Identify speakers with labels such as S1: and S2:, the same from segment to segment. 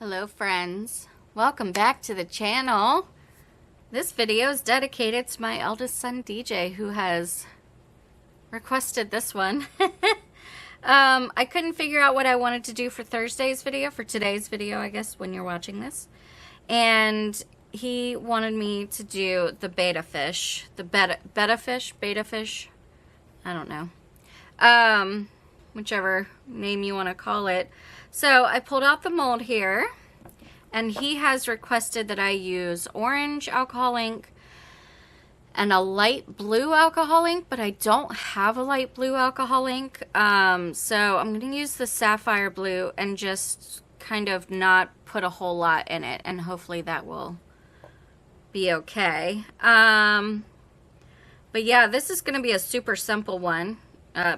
S1: Hello friends, welcome back to the channel. This video is dedicated to my eldest son DJ, who has requested this one. I couldn't figure out what I wanted to do for Thursday's video, for today's video I guess when you're watching this, and he wanted me to do the betta fish, betta fish, I don't know, whichever name you want to call it. So I pulled out the mold here, and he has requested that I use orange alcohol ink and a light blue alcohol ink, but I don't have a light blue alcohol ink. So I'm going to use the sapphire blue and just kind of not put a whole lot in it, and hopefully that will be okay. But yeah, this is going to be a super simple one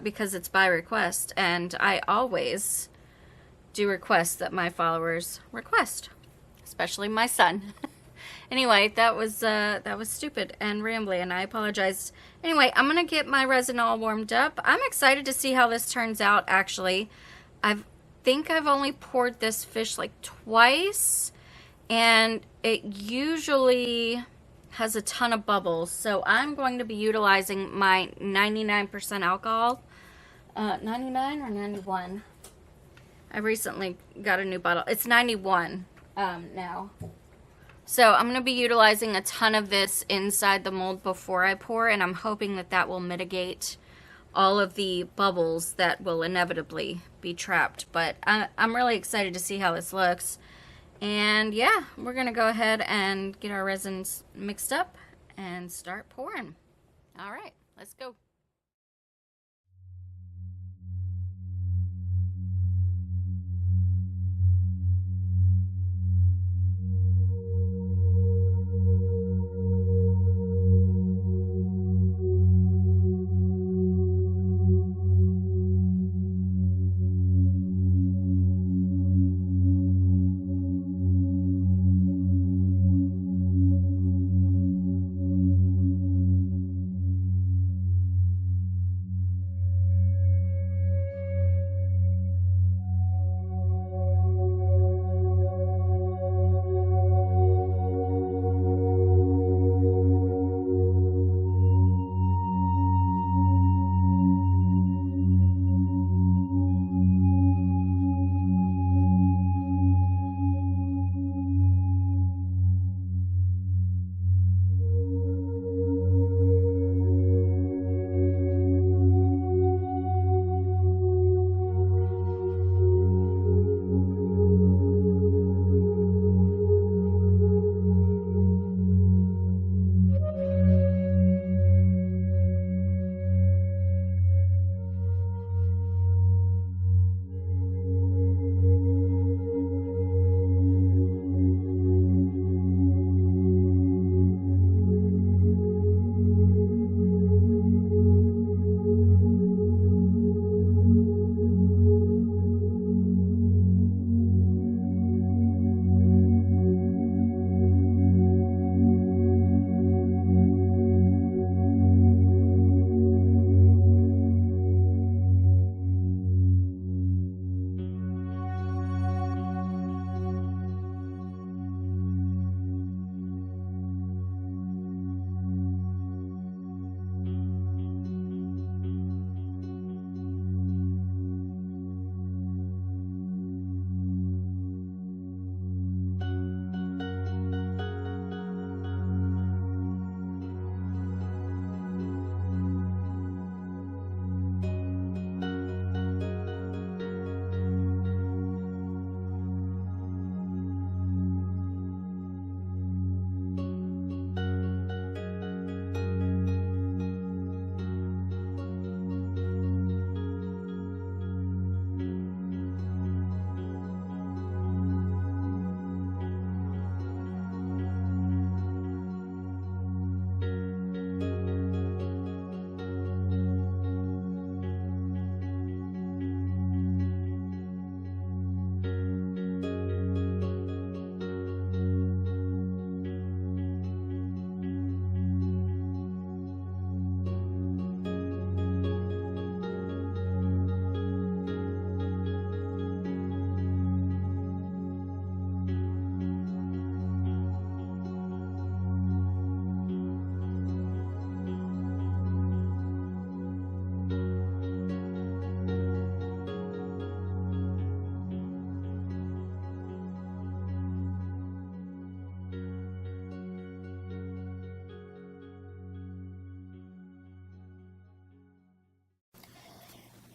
S1: because it's by request, and I always do requests that my followers request, especially my son. Anyway, that was stupid and rambly, and I apologize. Anyway, I'm gonna get my resin all warmed up. I'm excited to see how this turns out. Actually, I think I've only poured this fish like twice, and it usually has a ton of bubbles, so I'm going to be utilizing my 99% alcohol. 99 or 91? I recently got a new bottle. It's 91 now. So I'm going to be utilizing a ton of this inside the mold before I pour, and I'm hoping that that will mitigate all of the bubbles that will inevitably be trapped. But I'm really excited to see how this looks. And yeah, we're going to go ahead and get our resins mixed up and start pouring. All right, let's go.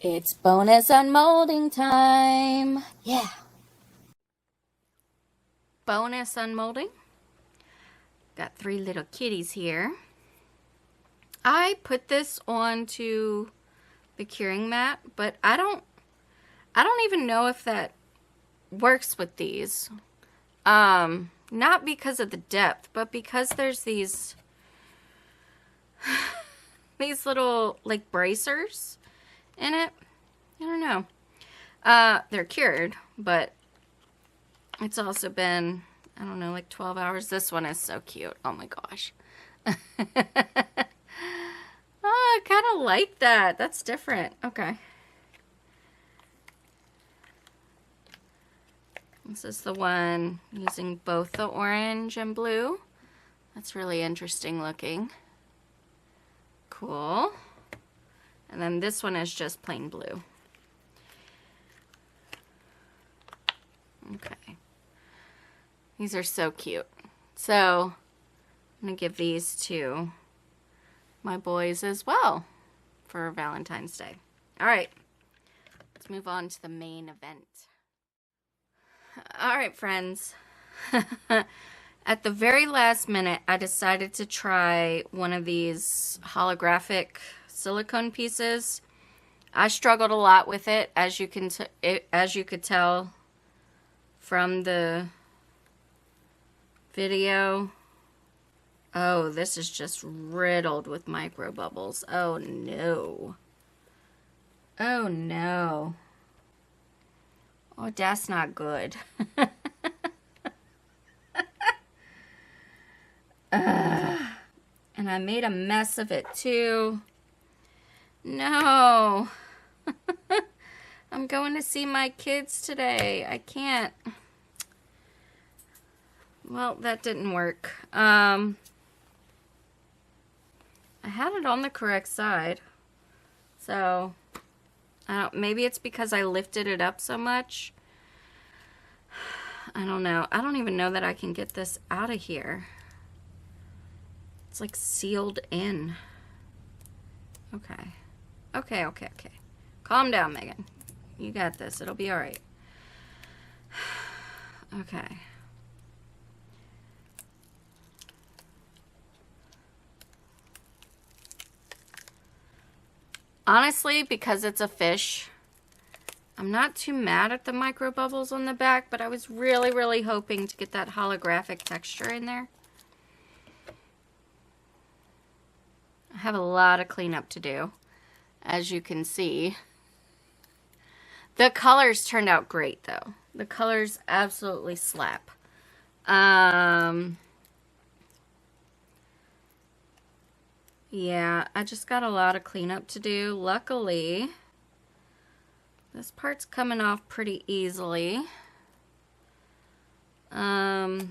S1: It's bonus unmolding time. Yeah. Bonus unmolding. Got 3 little kitties here. I put this onto the curing mat, but I don't even know if that works with these. Not because of the depth, but because there's these these little like bracers in it. I don't know. They're cured, but it's also been, I don't know, like 12 hours. This one is so cute. Oh my gosh. Oh, I kind of like that. That's different. Okay. This is the one using both the orange and blue. That's really interesting looking. Cool. And then this one is just plain blue. Okay. These are so cute. So I'm going to give these to my boys as well for Valentine's Day. All right. Let's move on to the main event. All right, friends. At the very last minute, I decided to try one of these holographic silicone pieces. I struggled a lot with it, as you could tell from the video. Oh, this is just riddled with micro bubbles. Oh no. Oh no. Oh, that's not good. And I made a mess of it too. No. I'm going to see my kids today. I can't. Well, that didn't work. I had it on the correct side. So, maybe it's because I lifted it up so much. I don't know. I don't even know that I can get this out of here. It's like sealed in. Okay. Okay. Calm down, Megan. You got this. It'll be all right. Okay. Honestly, because it's a fish, I'm not too mad at the micro bubbles on the back, but I was really, really hoping to get that holographic texture in there. I have a lot of cleanup to do, as you can see. The colors turned out great, though. The colors absolutely slap. Yeah, I just got a lot of cleanup to do. Luckily, this part's coming off pretty easily. But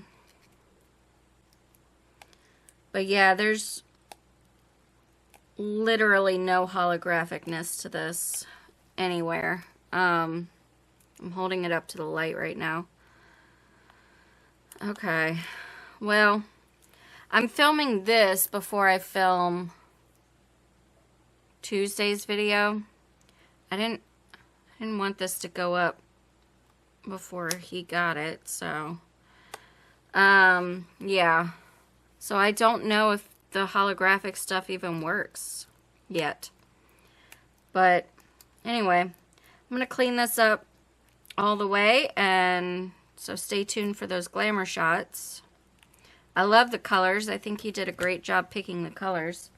S1: yeah, there's literally no holographicness to this anywhere. I'm holding it up to the light right now. Okay, well, I'm filming this before I film Tuesday's video. I didn't want this to go up before he got it, so yeah. So I don't know if the holographic stuff even works yet. But anyway, I'm going to clean this up all the way, and so stay tuned for those glamour shots. I love the colors. I think he did a great job picking the colors.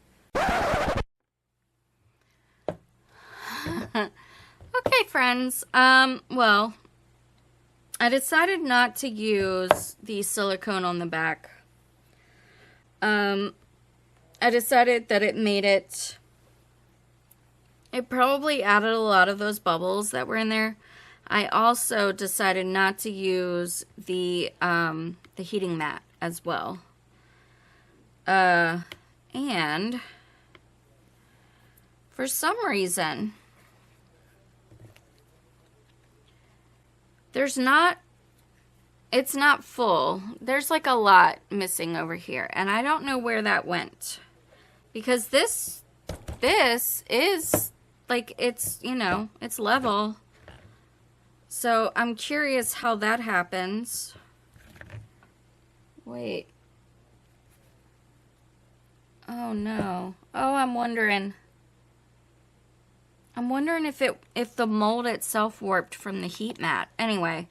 S1: Okay, friends. Well, I decided not to use the silicone on the back. I decided that it probably added a lot of those bubbles that were in there. I also decided not to use the heating mat as well. And for some reason, it's not full. There's like a lot missing over here, and I don't know where that went, because this is like it's, you know, it's level. So I'm curious how that happens. Wait. Oh no. Oh, I'm wondering if the mold itself warped from the heat mat. Anyway,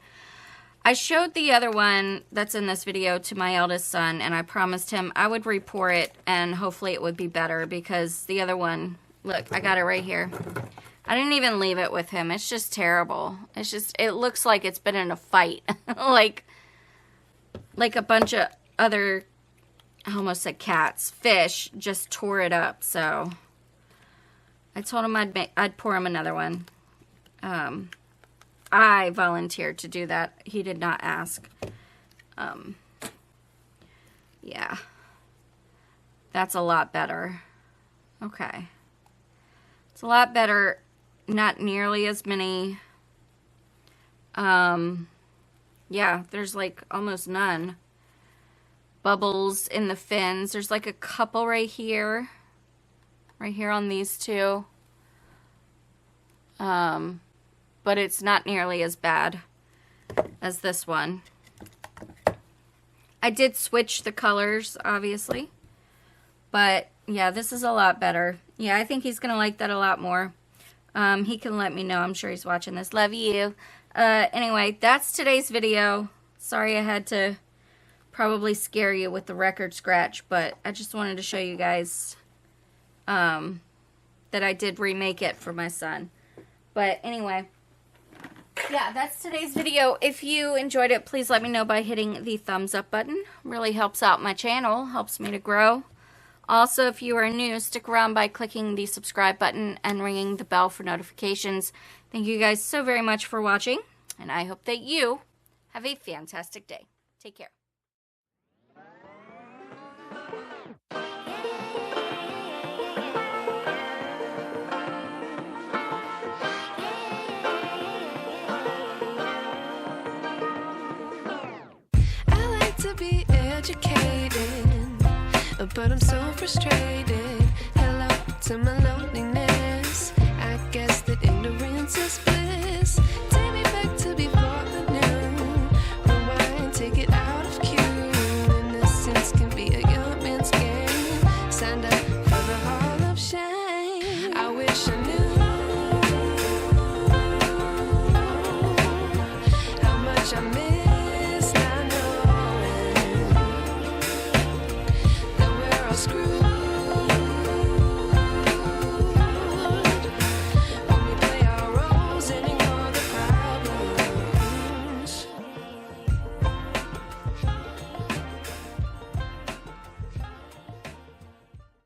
S1: I showed the other one that's in this video to my eldest son, and I promised him I would re-pour it and hopefully it would be better, because the other one, look, I got it right here. I didn't even leave it with him. It's just terrible. It's just, it looks like it's been in a fight. like a bunch of other, I almost said cats, fish just tore it up. So I told him I'd pour him another one. I volunteered to do that. He did not ask. Yeah. That's a lot better. Okay. It's a lot better. Not nearly as many. Yeah, there's like almost none. Bubbles in the fins. There's like a couple right here. Right here on these two. But it's not nearly as bad as this one. I did switch the colors, obviously. But, yeah, this is a lot better. Yeah, I think he's going to like that a lot more. He can let me know. I'm sure he's watching this. Love you. Anyway, that's today's video. Sorry I had to probably scare you with the record scratch, but I just wanted to show you guys that I did remake it for my son. But anyway, yeah, that's today's video. If you enjoyed it, please let me know by hitting the thumbs up button. Really helps out my channel, helps me to grow. Also, if you are new, stick around by clicking the subscribe button and ringing the bell for notifications. Thank you guys so very much for watching, and I hope that you have a fantastic day. Take care.
S2: Be educated, but I'm so frustrated. Hello to my loneliness. I guess that ignorance is bliss.